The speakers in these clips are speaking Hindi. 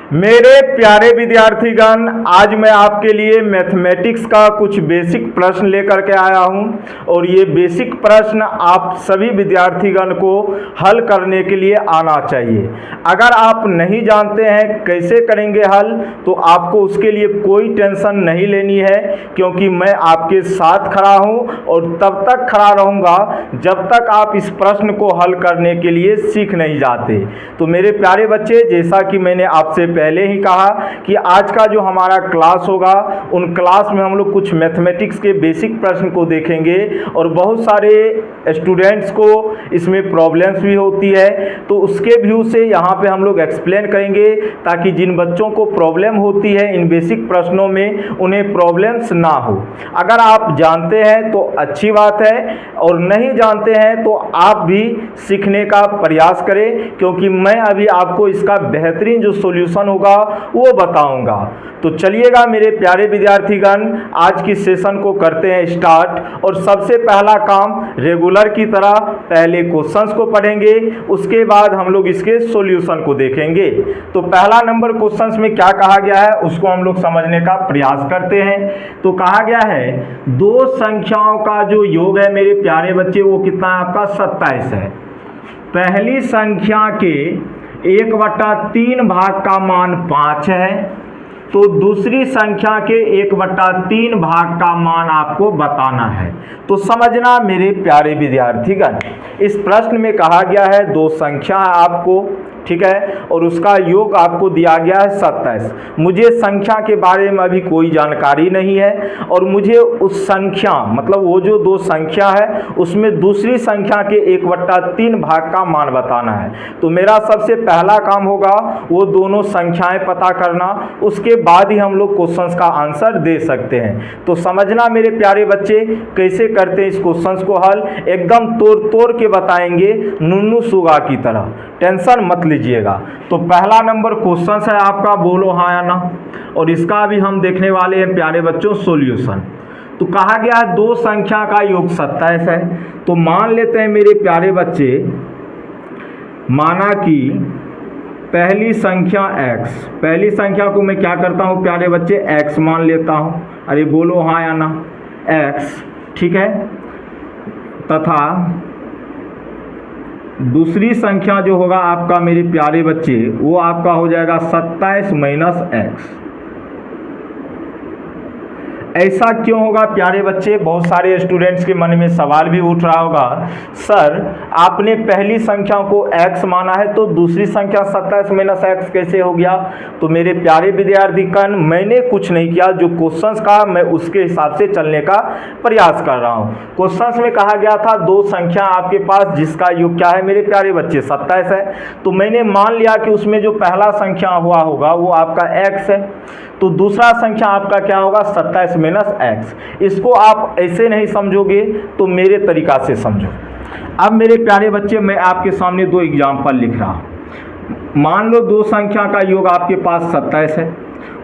मेरे प्यारे विद्यार्थीगण, आज मैं आपके लिए मैथमेटिक्स का कुछ बेसिक प्रश्न लेकर के आया हूं और ये बेसिक प्रश्न आप सभी विद्यार्थीगण को हल करने के लिए आना चाहिए। अगर आप नहीं जानते हैं कैसे करेंगे हल, तो आपको उसके लिए कोई टेंशन नहीं लेनी है, क्योंकि मैं आपके साथ खड़ा हूं और तब तक खड़ा रहूंगा जब तक आप इस प्रश्न को हल करने के लिए सीख नहीं जाते। तो मेरे प्यारे बच्चे, जैसा कि मैंने आपसे पहले ही कहा कि आज का जो हमारा क्लास होगा, उन क्लास में हम लोग कुछ मैथमेटिक्स के बेसिक प्रश्न को देखेंगे और बहुत सारे स्टूडेंट्स को इसमें प्रॉब्लम्स भी होती है, तो उसके व्यू से यहाँ पे हम लोग एक्सप्लेन करेंगे, ताकि जिन बच्चों को प्रॉब्लम होती है इन बेसिक प्रश्नों में, उन्हें प्रॉब्लम्स ना हो। अगर आप जानते हैं तो अच्छी बात है, और नहीं जानते हैं तो आप भी सीखने का प्रयास करें, क्योंकि मैं अभी आपको इसका बेहतरीन जो सॉल्यूशन होगा वो बताऊंगा। तो चलिएगा मेरे प्यारे विद्यार्थीगण, आज की सेशन को करते हैं स्टार्ट। और सबसे पहला काम, रेगुलर की तरह पहले क्वेश्चंस को पढ़ेंगे, उसके बाद हम लोग इसके सॉल्यूशन को देखेंगे। तो पहला नंबर क्वेश्चंस में क्या कहा गया है उसको हम लोग समझने का प्रयास करते हैं। तो कहा गया है दो संख्याओं का जो योग है मेरे प्यारे बच्चे, वो कितना है आपका 27 है। पहली संख्या के 1/3 भाग का मान 5 है, तो दूसरी संख्या के 1/3 भाग का मान आपको बताना है। तो समझना मेरे प्यारे विद्यार्थीगण, इस प्रश्न में कहा गया है दो संख्या है आपको, ठीक है, और उसका योग आपको दिया गया है 27। मुझे संख्या के बारे में अभी कोई जानकारी नहीं है, और मुझे उस संख्या मतलब वो जो दो संख्या है उसमें दूसरी संख्या के 1/3 भाग का मान बताना है। तो मेरा सबसे पहला काम होगा वो दोनों संख्याएं पता करना, उसके बाद ही हम लोग क्वेश्चंस का आंसर दे सकते हैं। तो समझना मेरे प्यारे बच्चे, कैसे करते हैं इस क्वेश्चंस को हल, एकदम तोड़ तोड़ के बताएंगे, नुन्नू सुगा की तरह, टेंशन मत लीजिएगा। तो पहला नंबर क्वेश्चन है आपका, बोलो हाँ या ना, और इसका भी हम देखने वाले हैं प्यारे बच्चों सॉल्यूशन। तो कहा गया है दो संख्या का योग 27 है। तो मान लेते हैं मेरे प्यारे बच्चे, माना कि पहली संख्या x, पहली संख्या को मैं क्या करता हूँ प्यारे बच्चे, x मान लेता हूँ। अरे बोलो हाँ या ना, x, ठीक है। तथा दूसरी संख्या जो होगा आपका मेरे प्यारे बच्चे, वो आपका हो जाएगा 27 - x। ऐसा क्यों होगा प्यारे बच्चे, बहुत सारे स्टूडेंट्स के मन में सवाल भी उठ रहा होगा, सर आपने पहली संख्या को x माना है तो दूसरी संख्या 27 - x कैसे हो गया। तो मेरे प्यारे विद्यार्थीगण, मैंने कुछ नहीं किया, जो क्वेश्चंस का मैं उसके हिसाब से चलने का प्रयास कर रहा हूँ। क्वेश्चंस में कहा गया था दो संख्या आपके पास जिसका योग क्या है मेरे प्यारे बच्चे 27 है, तो मैंने मान लिया कि उसमें जो पहला संख्या हुआ होगा वो आपका x है, तो दूसरा संख्या आपका क्या होगा 27 - x। इसको आप ऐसे नहीं समझोगे तो मेरे तरीका से समझो। अब मेरे प्यारे बच्चे, मैं आपके सामने दो एग्जाम्पल लिख रहा हूँ। मान लो दो संख्या का योग आपके पास 27 है,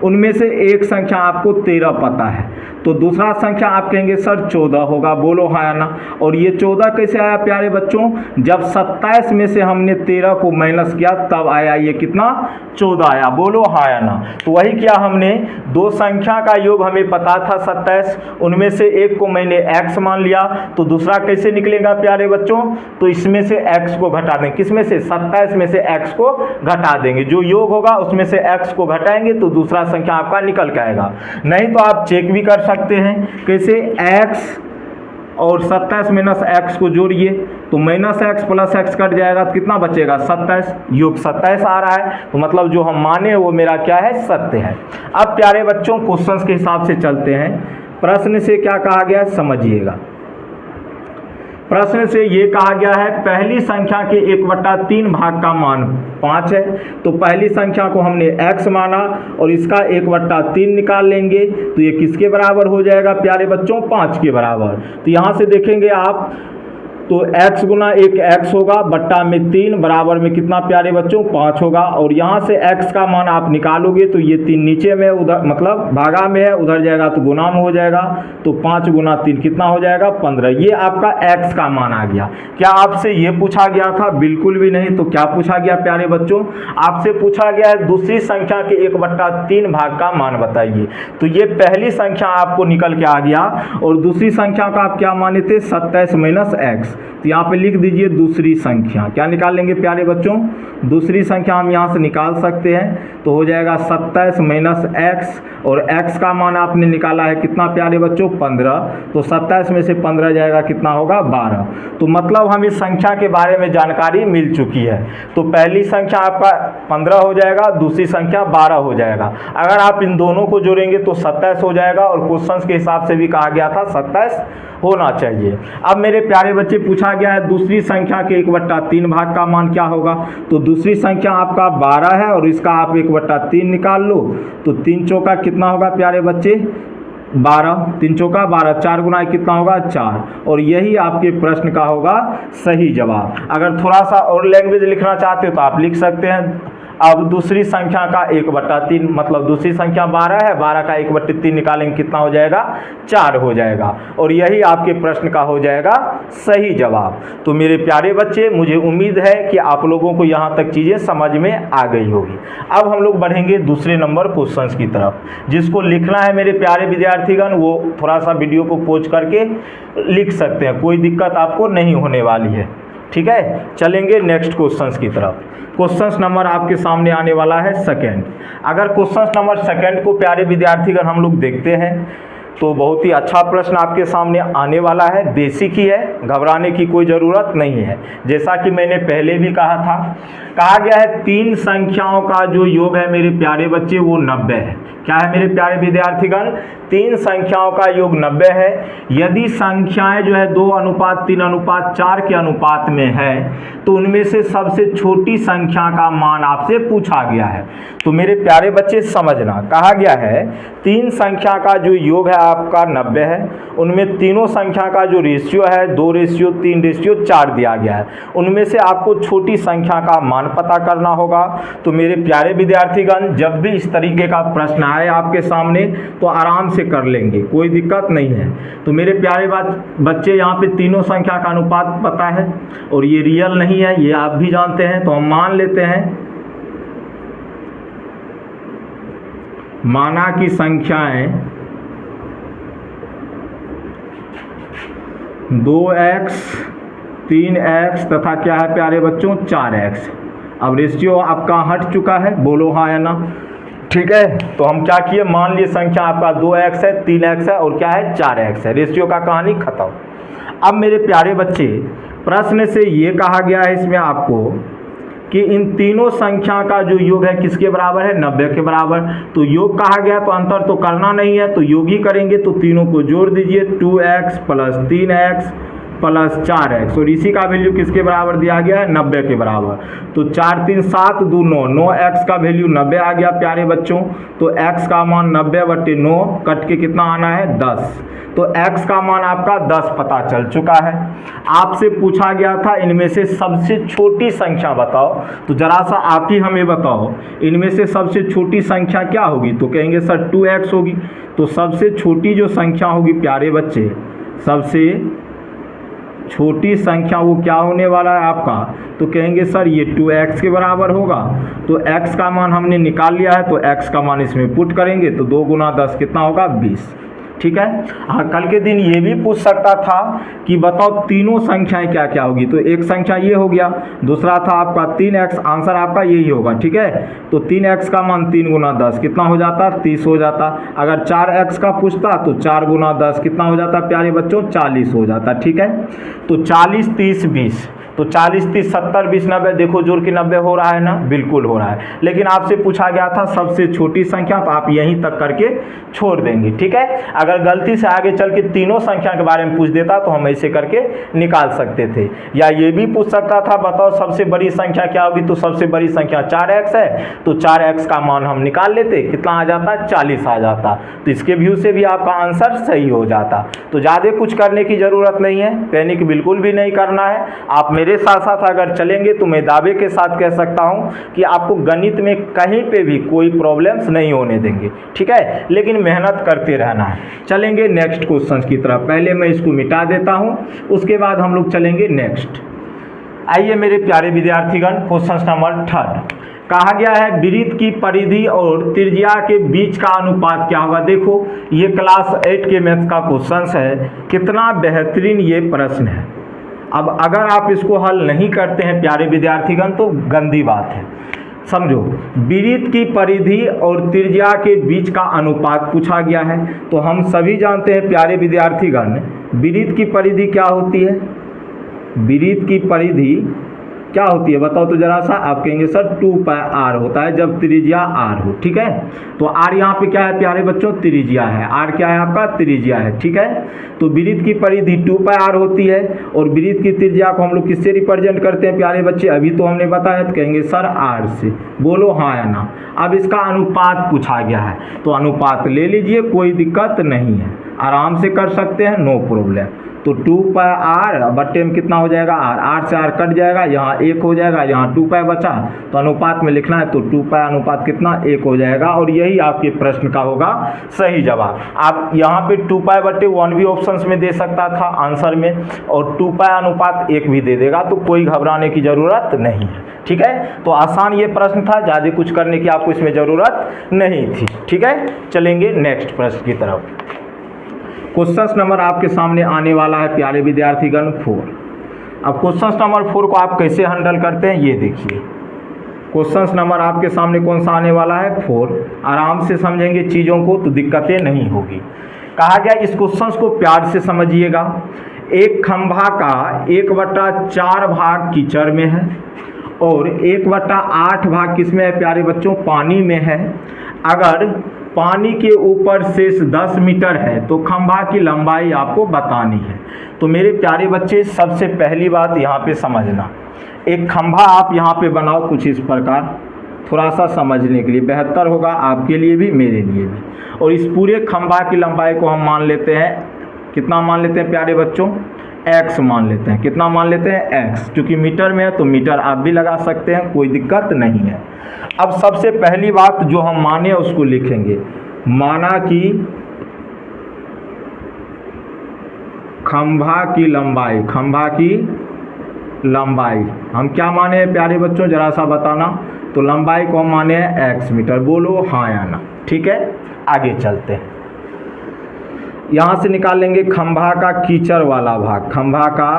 उनमें से एक संख्या आपको 13 पता है, तो दूसरा संख्या आप कहेंगे सर 14 होगा, बोलो हाँ या ना। और ये 14 कैसे आया प्यारे बच्चों, जब 27 में से हमने 13 को माइनस किया तब आया ये कितना, 14 आया, बोलो हाँ या ना। तो वही किया हमने, दो संख्या का योग हमें पता था 27, उनमें से एक को मैंने x मान लिया, तो दूसरा कैसे निकलेगा प्यारे बच्चों, तो इसमें से x को घटा देंगे, किसमें से, 27 में से x को घटा देंगे, जो योग होगा उसमें से x को घटाएंगे तो दूसरा संख्या आपका निकल के आएगा। नहीं तो आप चेक भी कर सकते हैं, कैसे, x और 27 - x को जोड़िए तो -x + x कट जाएगा तो कितना बचेगा 27, योग 27 आ रहा है, तो मतलब जो हम माने वो मेरा क्या है, सत्य है। अब प्यारे बच्चों क्वेश्चंस के हिसाब से चलते हैं। प्रश्न से क्या कहा गया समझिएगा। प्रश्न से ये कहा गया है पहली संख्या के 1/3 भाग का मान 5 है, तो पहली संख्या को हमने x माना और इसका 1/3 निकाल लेंगे, तो ये किसके बराबर हो जाएगा प्यारे बच्चों, 5 के बराबर। तो यहाँ से देखेंगे आप, तो x गुना एक x होगा बट्टा में 3 बराबर में कितना प्यारे बच्चों 5 होगा। और यहाँ से x का मान आप निकालोगे तो ये 3 नीचे में उधर मतलब भागा में है, उधर जाएगा तो गुना में हो जाएगा। तो 5 गुना 3 कितना हो जाएगा 15। ये आपका x का मान आ गया। क्या आपसे ये पूछा गया था? बिल्कुल भी नहीं। तो क्या पूछा गया प्यारे बच्चों? आपसे पूछा गया है दूसरी संख्या के 1/3 भाग का मान बताइए। तो ये पहली संख्या आपको निकल के आ गया और दूसरी संख्या का आप क्या माने थे 27 माइनस x। तो यहाँ पे लिख दीजिए दूसरी संख्या। क्या निकाल लेंगे प्यारे बच्चों? दूसरी संख्या हम यहाँ से निकाल सकते हैं तो हो जाएगा 27 माइनस x और x का मान आपने निकाला है कितना प्यारे बच्चों 15। तो 27 में से 15 जाएगा कितना होगा 12। तो मतलब हमें संख्या के बारे में जानकारी मिल चुकी है। तो पहली संख्या आपका 15 हो जाएगा, दूसरी संख्या 12 हो जाएगा। अगर आप इन दोनों को जोड़ेंगे तो 27 हो जाएगा और क्वेश्चन के हिसाब से भी कहा गया था 27 होना चाहिए। अब मेरे प्यारे बच्चे पूछा गया है दूसरी संख्या के 1/3 भाग का मान क्या होगा। तो दूसरी संख्या आपका 12 है और इसका आप 1/3 निकाल लो। तो 3 चौका कितना होगा प्यारे बच्चे 12, 3 चौका 12, 4 गुना कितना होगा 4। और यही आपके प्रश्न का होगा सही जवाब। अगर थोड़ा सा और लैंग्वेज लिखना चाहते हो तो आप लिख सकते हैं। अब दूसरी संख्या का 1/3 मतलब दूसरी संख्या 12 है, 12 का 1/3 निकालेंगे कितना हो जाएगा 4 हो जाएगा। और यही आपके प्रश्न का हो जाएगा सही जवाब। तो मेरे प्यारे बच्चे मुझे उम्मीद है कि आप लोगों को यहाँ तक चीज़ें समझ में आ गई होगी। अब हम लोग बढ़ेंगे दूसरे नंबर क्वेश्चन की तरफ। जिसको लिखना है मेरे प्यारे विद्यार्थीगण वो थोड़ा सा वीडियो को पॉज करके लिख सकते हैं, कोई दिक्कत आपको नहीं होने वाली है। ठीक है, चलेंगे नेक्स्ट क्वेश्चन की तरफ। क्वेश्चन नंबर आपके सामने आने वाला है सेकंड। अगर क्वेश्चन नंबर सेकंड को प्यारे विद्यार्थीगण हम लोग देखते हैं तो बहुत ही अच्छा प्रश्न आपके सामने आने वाला है। बेसिक ही है, घबराने की कोई ज़रूरत नहीं है। जैसा कि मैंने पहले भी कहा था, कहा गया है 3 संख्याओं का जो योग है मेरे प्यारे बच्चे वो 90 है। क्या है मेरे प्यारे विद्यार्थीगण? 3 संख्याओं का योग 90 है। यदि संख्याएं जो है 2:3:4 के अनुपात में है तो उनमें से सबसे छोटी संख्या का मान आपसे पूछा गया है। तो मेरे प्यारे बच्चे समझना, कहा गया है 3 संख्या का जो योग है आपका 90 है। उनमें तीनों संख्या का जो रेशियो है 2:3:4 दिया गया है। उनमें से आपको छोटी संख्या का मान पता करना होगा। तो मेरे प्यारे विद्यार्थीगण जब भी इस तरीके का प्रश्न आए आपके सामने तो आराम से कर लेंगे, कोई दिक्कत नहीं है। तो मेरे प्यारे बच्चे यहाँ पे तीनों संख्या का अनुपात पता है और ये रियल नहीं है, ये आप भी जानते हैं। तो हम मान लेते हैं माना की संख्याएं 2x 3x तथा क्या है प्यारे बच्चों 4x। अब रेशियो आपका हट चुका है, बोलो हाँ या ना। ठीक है, तो हम क्या किए, मान लिए संख्या आपका 2x है 3x है और क्या है 4x है। रेशियो का कहानी खत्म। अब मेरे प्यारे बच्चे प्रश्न से ये कहा गया है इसमें आपको कि इन तीनों संख्या का जो योग है किसके बराबर है 90 के बराबर। तो योग कहा गया तो अंतर तो करना नहीं है, तो योग ही करेंगे। तो तीनों को जोड़ दीजिए 2x + 3x + 4x और इसी का वैल्यू किसके बराबर दिया गया है 90 के बराबर। तो 4 3 7 2 9, 9x का वैल्यू 90 आ गया प्यारे बच्चों। तो x का मान 90/9 कट के कितना आना है 10। तो x का मान आपका 10 पता चल चुका है। आपसे पूछा गया था इनमें से सबसे छोटी संख्या बताओ। तो जरा सा आप ही हमें बताओ इनमें से सबसे छोटी संख्या क्या होगी। तो कहेंगे सर 2x होगी। तो सबसे छोटी जो संख्या होगी प्यारे बच्चे, सबसे छोटी संख्या वो क्या होने वाला है आपका। तो कहेंगे सर ये 2x के बराबर होगा। तो x का मान हमने निकाल लिया है तो x का मान इसमें पुट करेंगे तो 2 × 10 कितना होगा 20। ठीक है। हाँ, कल के दिन ये भी पूछ सकता था कि बताओ तीनों संख्याएं क्या क्या होगी। तो एक संख्या ये हो गया, दूसरा था आपका 3x, आंसर आपका यही होगा। ठीक है, तो 3x का मान 3 × 10 कितना हो जाता 30 हो जाता। अगर 4x का पूछता तो 4 × 10 कितना हो जाता प्यारे बच्चों 40 हो जाता। ठीक है, तो 40 30 20 तो 40 30 70 20 90 देखो जोड़ के 90 हो रहा है ना, बिल्कुल हो रहा है। लेकिन आपसे पूछा गया था सबसे छोटी संख्या, तो आप यहीं तक करके छोड़ देंगे, ठीक है। अगर गलती से आगे चल के तीनों संख्या के बारे में पूछ देता तो हम ऐसे करके निकाल सकते थे। या ये भी पूछ सकता था बताओ सबसे बड़ी संख्या क्या होगी, तो सबसे बड़ी संख्या 4x है, तो 4x का मान हम निकाल लेते, कितना आ जाता 40 आ जाता। तो इसके व्यू से भी आपका आंसर सही हो जाता। तो ज़्यादा कुछ करने की ज़रूरत नहीं है, पैनिक बिल्कुल भी नहीं करना है। आप मेरे साथ साथ अगर चलेंगे तो मैं दावे के साथ कह सकता हूं कि आपको गणित में कहीं पे भी कोई प्रॉब्लम्स नहीं होने देंगे, ठीक है। लेकिन मेहनत करते रहना है। चलेंगे नेक्स्ट क्वेश्चन की तरफ। पहले मैं इसको मिटा देता हूं, उसके बाद हम लोग चलेंगे नेक्स्ट। आइए मेरे प्यारे विद्यार्थीगण, क्वेश्चन नंबर 3 कहा गया है वृत्त की परिधि और त्रिज्या के बीच का अनुपात क्या होगा। देखो ये क्लास 8 के मैथ्स का क्वेश्चन है, कितना बेहतरीन ये प्रश्न है। अब अगर आप इसको हल नहीं करते हैं प्यारे विद्यार्थीगण तो गंदी बात है, समझो। वृत्त की परिधि और त्रिज्या के बीच का अनुपात पूछा गया है। तो हम सभी जानते हैं प्यारे विद्यार्थीगण, वृत्त की परिधि क्या होती है, वृत्त की परिधि क्या होती है बताओ तो जरा सा। आप कहेंगे सर 2πr होता है जब त्रिज्या r हो, ठीक है। तो r यहाँ पे क्या है प्यारे बच्चों, त्रिज्या है। r क्या है आपका, त्रिज्या है, ठीक है। तो वृत्त की परिधि 2πr होती है और वृत्त की त्रिज्या को हम लोग किससे रिप्रेजेंट करते हैं प्यारे बच्चे, अभी तो हमने बताया। तो कहेंगे सर r से, बोलो हाँ या ना। अब इसका अनुपात पूछा गया है तो अनुपात ले लीजिए, कोई दिक्कत नहीं है, आराम से कर सकते हैं, नो प्रॉब्लम। तो 2πr बट्टे में कितना हो जाएगा r से r कट जाएगा, यहाँ 1 हो जाएगा, यहाँ 2π बचा। तो अनुपात में लिखना है तो 2π अनुपात कितना 1 हो जाएगा और यही आपके प्रश्न का होगा सही जवाब। आप यहाँ पे 2π बट्टे 1 भी ऑप्शंस में दे सकता था आंसर में, और 2π अनुपात 1 भी दे देगा, तो कोई घबराने की ज़रूरत नहीं है, ठीक है। तो आसान ये प्रश्न था, ज़्यादा कुछ करने की आपको इसमें ज़रूरत नहीं थी, ठीक है। चलेंगे नेक्स्ट प्रश्न की तरफ। क्वेश्चन नंबर आपके सामने आने वाला है प्यारे विद्यार्थीगण 4। अब क्वेश्चन नंबर 4 को आप कैसे हैंडल करते हैं ये देखिए। क्वेश्चन नंबर आपके सामने कौन सा आने वाला है 4। आराम से समझेंगे चीज़ों को तो दिक्कतें नहीं होगी। कहा गया इस क्वेश्चन को प्यार से समझिएगा। एक खंभा का 1/4 भाग कीचड़ में है और 1/8 भाग किसमें है प्यारे बच्चों, पानी में है। अगर पानी के ऊपर शेष 10 मीटर है तो खंभा की लंबाई आपको बतानी है। तो मेरे प्यारे बच्चे सबसे पहली बात यहाँ पे समझना, एक खंभा आप यहाँ पे बनाओ कुछ इस प्रकार, थोड़ा सा समझने के लिए बेहतर होगा आपके लिए भी मेरे लिए भी। और इस पूरे खंभा की लंबाई को हम मान लेते हैं, कितना मान लेते हैं प्यारे बच्चों, x मान लेते हैं। कितना मान लेते हैं x, क्योंकि मीटर में है तो मीटर आप भी लगा सकते हैं, कोई दिक्कत नहीं है। अब सबसे पहली बात जो हम माने उसको लिखेंगे, माना कि खंभा की लंबाई, खंभा की लंबाई हम क्या माने हैं प्यारे बच्चों जरा सा बताना। तो लंबाई को हम माने हैं x मीटर, बोलो हाँ या ना, ठीक है। आगे चलते हैं, यहाँ से निकाल लेंगे खंभा का कीचड़ वाला भाग, खंभा का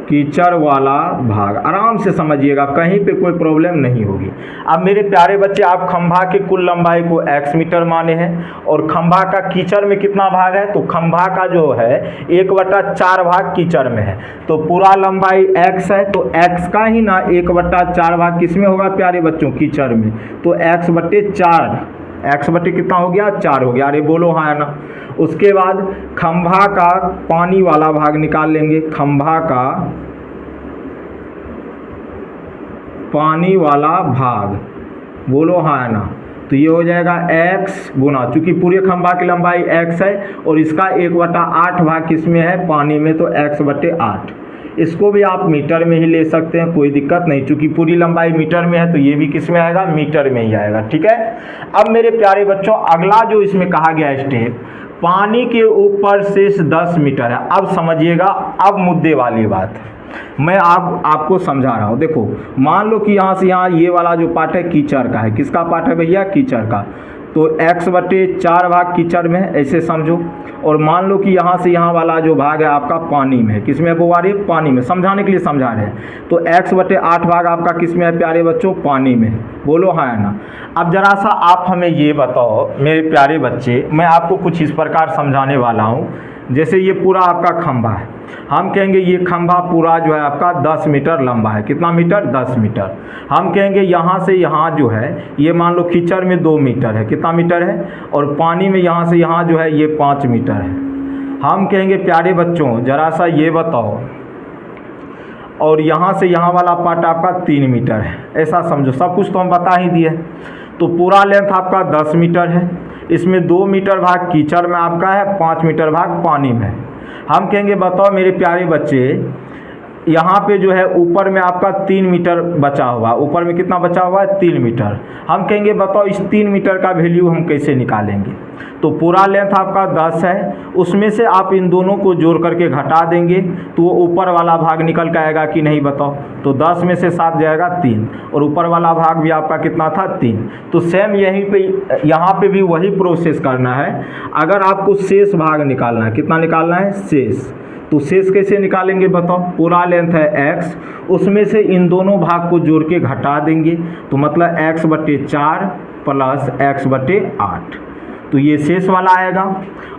कीचड़ वाला भाग। आराम से समझिएगा, कहीं पे कोई प्रॉब्लम नहीं होगी। अब मेरे प्यारे बच्चे आप खंभा की कुल लंबाई को x मीटर माने हैं और खंभा का कीचड़ में कितना भाग है, तो खंभा का जो है 1/4 भाग कीचड़ में है। तो पूरा लंबाई x है तो x का ही ना 1/4 भाग किस में होगा प्यारे बच्चों, कीचड़ में। तो x/4, x बटे कितना हो गया 4 हो गया, अरे बोलो हाँ है ना। उसके बाद खंभा का पानी वाला भाग निकाल लेंगे, खंभा का पानी वाला भाग, बोलो हाँ है ना। तो ये हो जाएगा x गुना, चूंकि पूरे खंभा की लंबाई x है और इसका 1/8 भाग किस में है, पानी में, तो x/8। इसको भी आप मीटर में ही ले सकते हैं, कोई दिक्कत नहीं, चूंकि पूरी लंबाई मीटर में है तो ये भी किस में आएगा, मीटर में ही आएगा, ठीक है। अब मेरे प्यारे बच्चों अगला जो इसमें कहा गया स्टेप, पानी के ऊपर शेष 10 मीटर है। अब समझिएगा, अब मुद्दे वाली बात है, मैं आपको समझा रहा हूँ। देखो मान लो कि यहाँ से यहाँ ये वाला जो पार्ट है कीचड़ का है, किसका पार्ट है भैया, कीचड़ का। तो x/4 भाग कीचड़ में है, ऐसे समझो। और मान लो कि यहाँ से यहाँ वाला जो भाग है आपका पानी में है, किस में है वो वाले, पानी में, समझाने के लिए समझा रहे हैं। तो x/8 भाग आपका किस में है प्यारे बच्चों, पानी में है, बोलो हाँ है ना। अब जरा सा आप हमें ये बताओ मेरे प्यारे बच्चे, मैं आपको कुछ इस प्रकार समझाने वाला हूँ। जैसे ये पूरा आपका खंभा है, हम कहेंगे ये खंभा पूरा जो है आपका 10 मीटर लंबा है। कितना मीटर? 10 मीटर। हम कहेंगे यहाँ से यहाँ जो है ये मान लो कीचड़ में 2 मीटर है। कितना मीटर है? और पानी में यहाँ से यहाँ जो है ये 5 मीटर है। हम कहेंगे प्यारे बच्चों ज़रा सा ये बताओ, और यहाँ से यहाँ वाला पार्ट आपका 3 मीटर है, ऐसा समझो। सब कुछ तो हम बता ही दिए। तो पूरा लेंथ आपका 10 मीटर है, इसमें 2 मीटर भाग कीचड़ में आपका है, 5 मीटर भाग पानी में। हम कहेंगे बताओ मेरे प्यारे बच्चे, यहाँ पे जो है ऊपर में आपका 3 मीटर बचा हुआ, ऊपर में कितना बचा हुआ है? 3 मीटर। हम कहेंगे बताओ इस 3 मीटर का वैल्यू हम कैसे निकालेंगे? तो पूरा लेंथ आपका 10 है, उसमें से आप इन दोनों को जोड़ करके घटा देंगे तो वो ऊपर वाला भाग निकल के आएगा कि नहीं बताओ? तो 10 में से 7 जाएगा 3, और ऊपर वाला भाग भी आपका कितना था? 3। तो सेम यहीं पे यहाँ पे भी वही प्रोसेस करना है। अगर आपको शेष भाग निकालना है, कितना निकालना है? शेष। तो शेष कैसे निकालेंगे बताओ? पूरा लेंथ है x, उसमें से इन दोनों भाग को जोड़ के घटा देंगे, तो मतलब x/4 प्लस x/8, तो ये शेष वाला आएगा।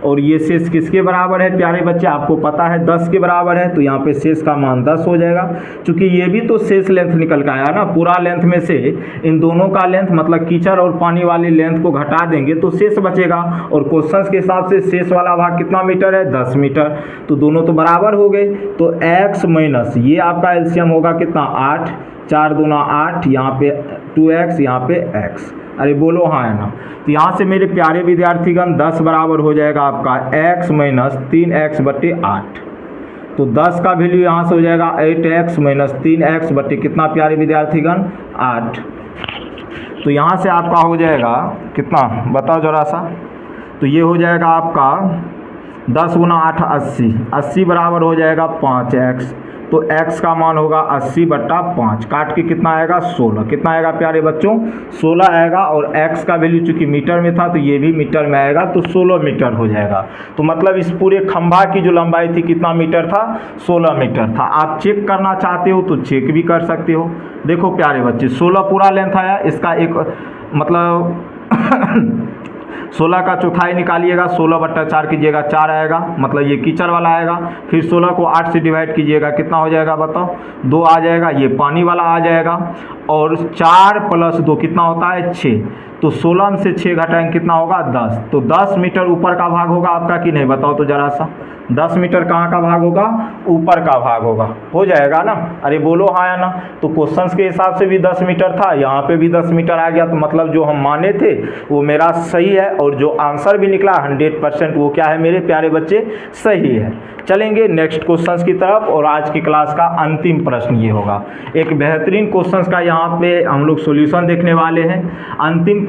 और ये शेष किसके बराबर है प्यारे बच्चे? आपको पता है 10 के बराबर है, तो यहाँ पे शेष का मान 10 हो जाएगा। क्योंकि ये भी तो शेष लेंथ निकल के आया ना, पूरा लेंथ में से इन दोनों का लेंथ मतलब कीचड़ और पानी वाली लेंथ को घटा देंगे तो शेष बचेगा। और क्वेश्चन के हिसाब से शेष वाला भाग कितना मीटर है? 10 मीटर। तो दोनों तो बराबर हो गए। तो x माइनस ये आपका एलसीएम होगा कितना? 8, 4 दूना 8, यहाँ पे 2x, यहाँ पे x। अरे बोलो हाँ है ना? तो यहाँ से मेरे प्यारे विद्यार्थीगण 10 बराबर हो जाएगा आपका x माइनस 3x/8। तो 10 का वैल्यू यहाँ से हो जाएगा 8x माइनस 3x बटे कितना प्यारे विद्यार्थीगण? 8। तो यहाँ से आपका हो जाएगा कितना बताओ जरा सा? तो ये हो जाएगा आपका 10 गुना 8 80, 80 बराबर हो जाएगा 5x। तो x का मान होगा 80/5, काट के कितना आएगा? 16। कितना आएगा प्यारे बच्चों? 16 आएगा। और x का वैल्यू चूंकि मीटर में था तो ये भी मीटर में आएगा, तो 16 मीटर हो जाएगा। तो मतलब इस पूरे खंभा की जो लंबाई थी कितना मीटर था? 16 मीटर था। आप चेक करना चाहते हो तो चेक भी कर सकते हो। देखो प्यारे बच्चे 16 पूरा लेंथ आया, इसका एक मतलब 16 का चौथाई निकालिएगा, 16/4 कीजिएगा, 4 आएगा, मतलब ये कीचड़ वाला आएगा। फिर 16 को 8 से डिवाइड कीजिएगा, कितना हो जाएगा बताओ? 2 आ जाएगा, ये पानी वाला आ जाएगा। और 4 + 2 कितना होता है? 6। तो 16 में से 6 घटाएंगे कितना होगा? 10। तो 10 मीटर ऊपर का भाग होगा आपका कि नहीं बताओ तो ज़रा सा? 10 मीटर कहाँ का भाग होगा? ऊपर का भाग होगा। हो जाएगा ना? अरे बोलो हाँ या ना? तो क्वेश्चंस के हिसाब से भी 10 मीटर था, यहाँ पे भी 10 मीटर आ गया। तो मतलब जो हम माने थे वो मेरा सही है, और जो आंसर भी निकला 100% वो क्या है मेरे प्यारे बच्चे? सही है। चलेंगे नेक्स्ट क्वेश्चंस की तरफ, और आज की क्लास का अंतिम प्रश्न ये होगा। एक बेहतरीन क्वेश्चंस का यहाँ पे हम लोग सॉल्यूशन देखने वाले हैं। अंतिम